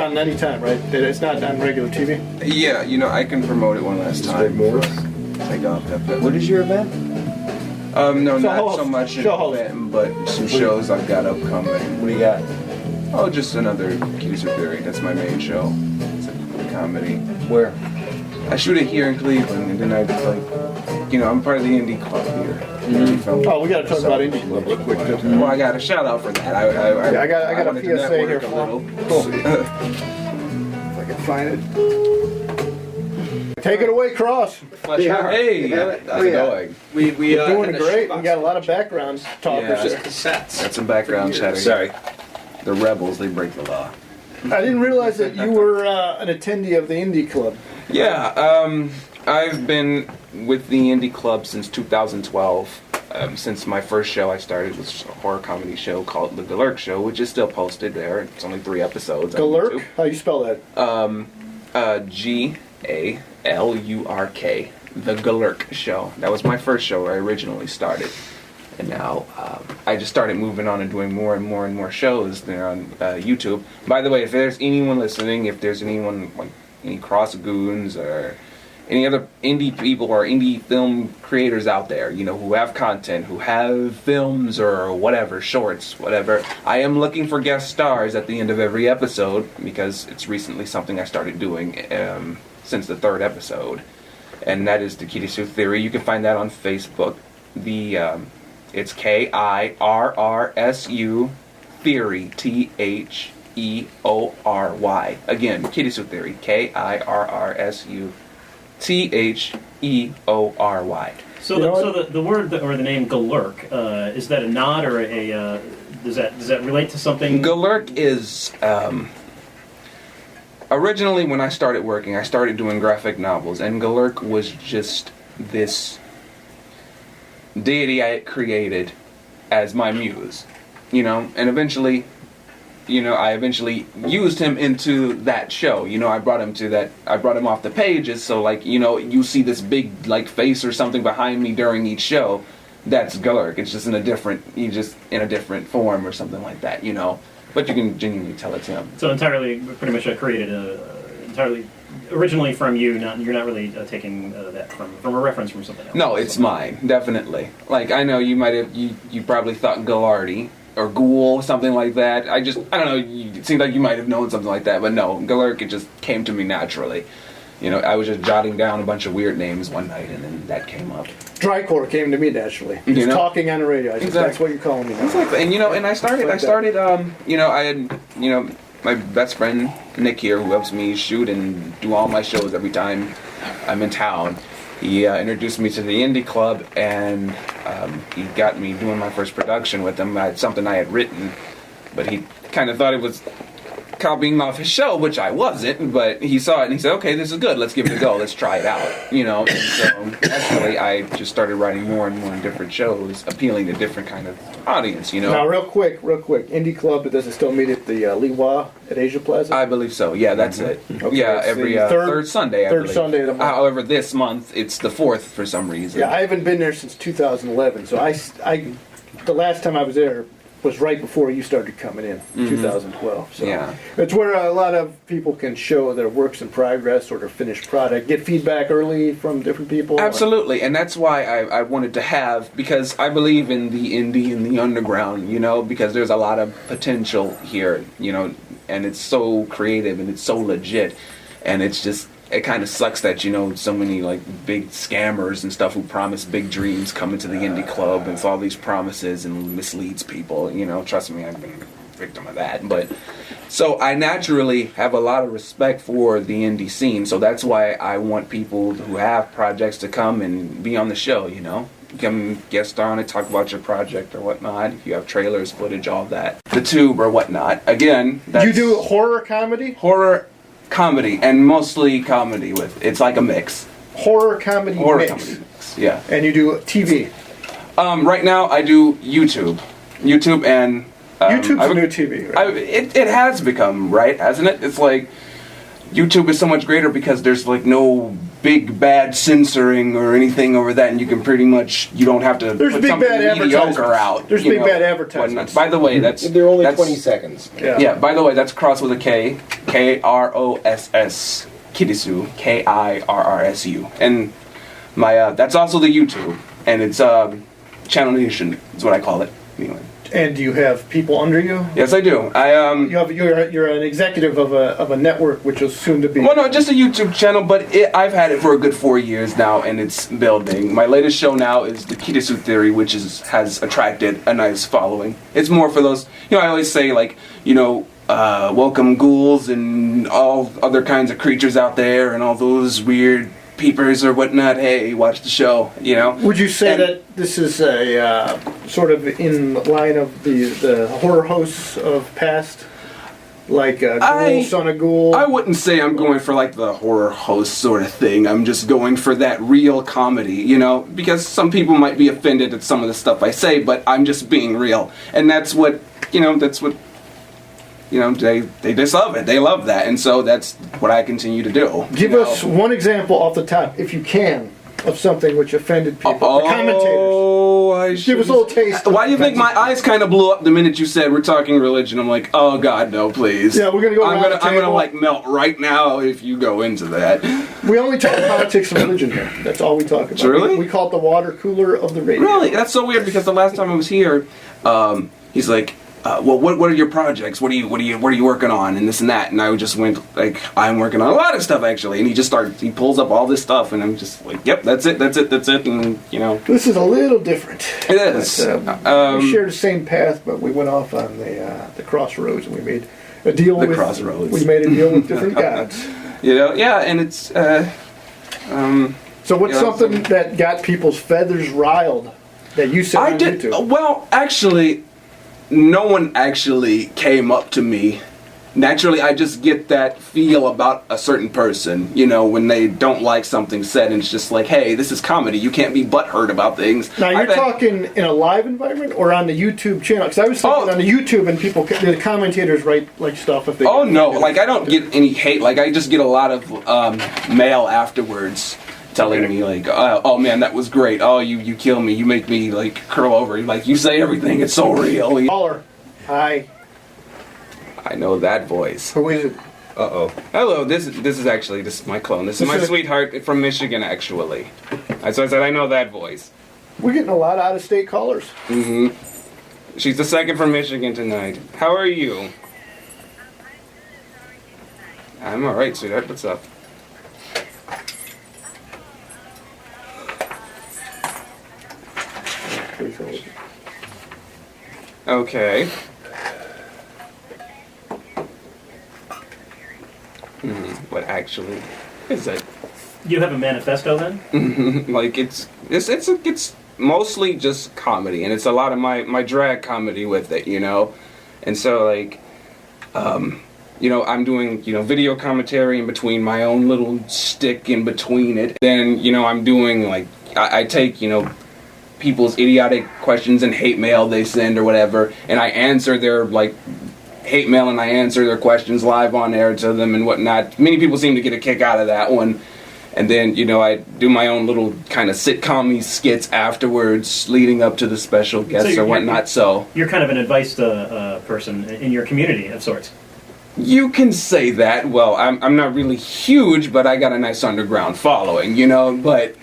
on any time, right? It's not on regular TV? Yeah, I can promote it one last time. Take off that. What is your event? No, not so much an event, but some shows I've got upcoming. What do you got? Oh, just another Kirrsu Theory. That's my main show. It's a comedy. Where? I shoot it here in Cleveland, and then I just I'm part of the indie club here. Oh, we got to talk about indie club real quick too. Well, I got a shout out for that. I got a wanted to PSA here network a for little. Cool. If I can find it. Take it away, Kross. Hey, how's it going? We're doing great. We got a lot of background talkers. Got some background chatter. Sorry. The rebels, they break the law. I didn't realize that you were an attendee of the indie club. Yeah, I've been with the indie club since 2012. Since my first show I started was a horror comedy show called The Galurk Show, which is still posted there. It's only 3 episodes. Galurk? How do you spell that? Galurk. The Galurk Show. That was my first show where I originally started. And now I just started moving on and doing more and more and more shows there on YouTube. By the way, if there's anyone listening, if there's anyone, like any Kross goons or any other indie people or indie film creators out there, who have content, who have films or whatever, shorts, whatever, I am looking for guest stars at the end of every episode because it's recently something I started doing since the 3rd episode. And that is the Kirrsu Theory. You can find that on Facebook. It's Kirrsu Theory, Theory. Again, Kirrsu Theory, Kirrsu Theory. So the word or the name Galurk, is that a nod or does that relate to something? Galurk is originally when I started working, I started doing graphic novels, and Galurk was just this deity I had created as my muse, and eventually, I eventually used him into that show. I brought him off the pages, so you see this big face or something behind me during each show. That's Galurk. It's just in a different form or something like that, But you can genuinely tell it's him. So entirely, pretty much created entirely originally from you. You're not really taking that from a reference from something else. No, it's mine, definitely. I know you might have you probably thought Galardi or Ghoul, something like that. I don't know. It seemed like you might have known something like that, but no, Galurk, it just came to me naturally. I was just jotting down a bunch of weird names one night, and then that came up. Drycore came to me naturally. Just talking on the radio. Exactly. That's what you're calling me now. Exactly. And and I started. I had my best friend Nick here, who helps me shoot and do all my shows every time I'm in town. He introduced me to the indie club, and he got me doing my first production with him. Something I had written, but he kind of thought it was copying off his show, which I wasn't, but he saw it and he said, okay, this is good, let's give it a go, let's try it out, and so naturally I just started writing more and more different shows, appealing to different kind of audience, Now, real quick, Indie Club, does it still meet at the Liwa at Asia Plaza? I believe so, yeah, that's it. Okay, yeah, every third Sunday, I believe. Sunday of the month. However, this month, it's the 4th for some reason. Yeah, I haven't been there since 2011, so the last time I was there was right before you started coming in, 2012. So yeah. It's where a lot of people can show their works in progress or their finished product, get feedback early from different people. Absolutely, and that's why I wanted to have, because I believe in the indie and the underground, because there's a lot of potential here, and it's so creative and it's so legit, and it's just, it kind of sucks that, so many big scammers and stuff who promise big dreams come into the indie club, and it's all these promises and misleads people, trust me, I've been a victim of that. But so I naturally have a lot of respect for the indie scene, so that's why I want people who have projects to come and be on the show, come guest star on it, talk about your project or whatnot, if you have trailers, footage, all that, the tube or whatnot. Again, you do horror comedy? Horror comedy, and mostly comedy with, it's like a mix. Horror comedy mix. Comedy mix, yeah. And you do TV? Right now I do YouTube and... YouTube's a new TV, right? It has become, right, hasn't it? It's like, YouTube is so much greater because there's no big bad censoring or anything over that, and you can pretty much, you don't have to There's put big something bad mediocre advertisements. out. There's you big know, bad advertisements. whatnot. By the way, They're only that's 20 seconds. yeah. By the way, that's Kross with a K, Kross, Kirrsu, Kirrsu, and my that's also the YouTube, and it's Channel Nation is what I call it. Anyway. And do you have people under you? Yes, I do. You're an executive of a network which is soon to be. Well, no, just a YouTube channel, but I've had it for a good 4 years now, and it's building. My latest show now is the Kirrsu Theory, which has attracted a nice following. It's more for those, I always say, like, welcome ghouls and all other kinds of creatures out there, and all those weird peepers or whatnot. Hey, watch the show, Would you say that this is a sort of in line of the horror hosts of past, like Ghoul, Son of Ghoul? I wouldn't say I'm going for like the horror host sort of thing. I'm just going for that real comedy, because some people might be offended at some of the stuff I say, but I'm just being real, and that's what they just love it. They love that, and so that's what I continue to do. Give us one example off the top, if you can, of something which offended people. The commentators. Give us a little taste. Why do you think my eyes kind of blew up the minute you said we're talking religion? I'm like, oh God, no, please. Yeah, we're gonna go. I'm gonna like melt right now if you go into that. We only talk politics and religion here. That's all we talk about. Really? We call it the water cooler of the radio. Really? That's so weird because the last time I was here, he's like, well, what are your projects? What are you working on? And this and that. And I just went like, I'm working on a lot of stuff actually. And he pulls up all this stuff, and I'm just like, yep, that's it. And this is a little different. It is. We share the same path, but we went off on the crossroads, and we made a deal with crossroads. We made a deal with different gods. Yeah, and it's. So what's something that got people's feathers riled that you said on YouTube? Well, actually. No one actually came up to me. Naturally, I just get that feel about a certain person, when they don't like something said, and it's just like, hey, this is comedy. You can't be butthurt about things. Now, you're talking in a live environment or on the YouTube channel? Because I was thinking on the YouTube, and the commentators write like stuff if they. Oh no! Like I don't get any hate. Like I just get a lot of mail afterwards. Telling me like, oh man, that was great. Oh, you kill me. You make me like curl over. Like you say everything. It's so real. Caller, hi. I know that voice. Who is it? Uh-oh. Hello. This is my clone. This is my sweetheart from Michigan, actually. So I said I know that voice. We're getting a lot of out-of-state callers. Mm-hmm. She's the second from Michigan tonight. How are you? I'm all right, sweetheart. What's up? Okay. What actually is it? You have a manifesto then? Like it's mostly just comedy, and it's a lot of my drag comedy with it, and so like, I'm doing video commentary in between my own little stick in between it. Then I'm doing like I take people's idiotic questions and hate mail they send or whatever, and I answer their like hate mail, and I answer their questions live on air to them and whatnot. Many people seem to get a kick out of that one. And then, I do my own little kind of sitcom-y skits afterwards, leading up to the special guests or whatnot. So you're kind of an advice person in your community of sorts. You can say that. Well, I'm not really huge, but I got a nice underground following, But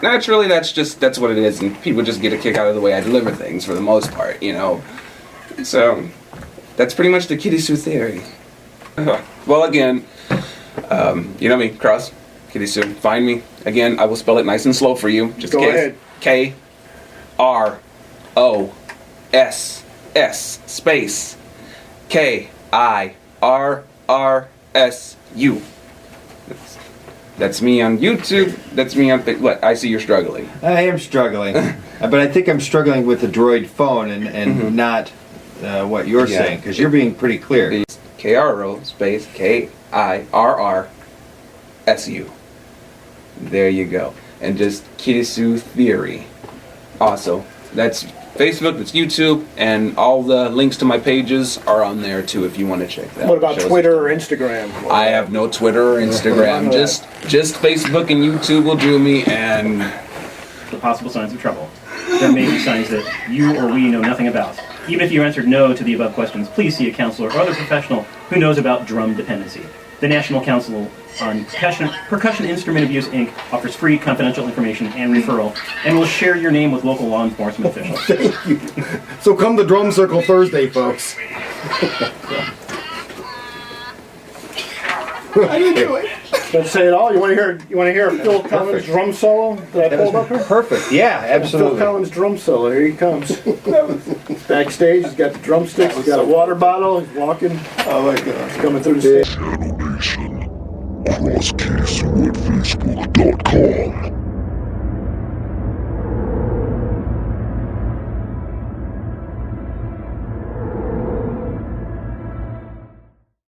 naturally, that's what it is, and people just get a kick out of the way I deliver things for the most part, So that's pretty much the Kirrsu theory. Well, again, me, Kross, Kirrsu. Find me again. I will spell it nice and slow for you. Just go ahead. Kross space KIRRSU. That's me on YouTube. That's me on what? I see you're struggling. I am struggling, but I think I'm struggling with the Droid phone and not what you're saying, because you're being pretty clear. KRO space KIRRSU. There you go. And just Kirrsu theory. Also, That's Facebook, that's YouTube, and all the links to my pages are on there too if you want to check that out. What about Shows. Twitter or Instagram? I have no Twitter or Instagram. just Facebook and YouTube will do me, and The possible signs of trouble. There may be signs that you or we know nothing about. Even if you answered no to the above questions, please see a counselor or other professional who knows about drum dependency. The National Council on Percussion Instrument Abuse, Inc. offers free confidential information and referral, and will share your name with local law enforcement officials. Thank you. So come to Drum Circle Thursday, folks. I didn't do it. Let's say it all. You want to hear Phil Collins' drum solo that I pulled up here? Perfect. Yeah, Phil absolutely. Collins' drum solo. Here he comes. He's backstage. He's got the drumsticks. He's got a water bottle. He's walking. Oh my God. He's coming through the stage. Channel Nation. Cross Kirrsu at Facebook.com.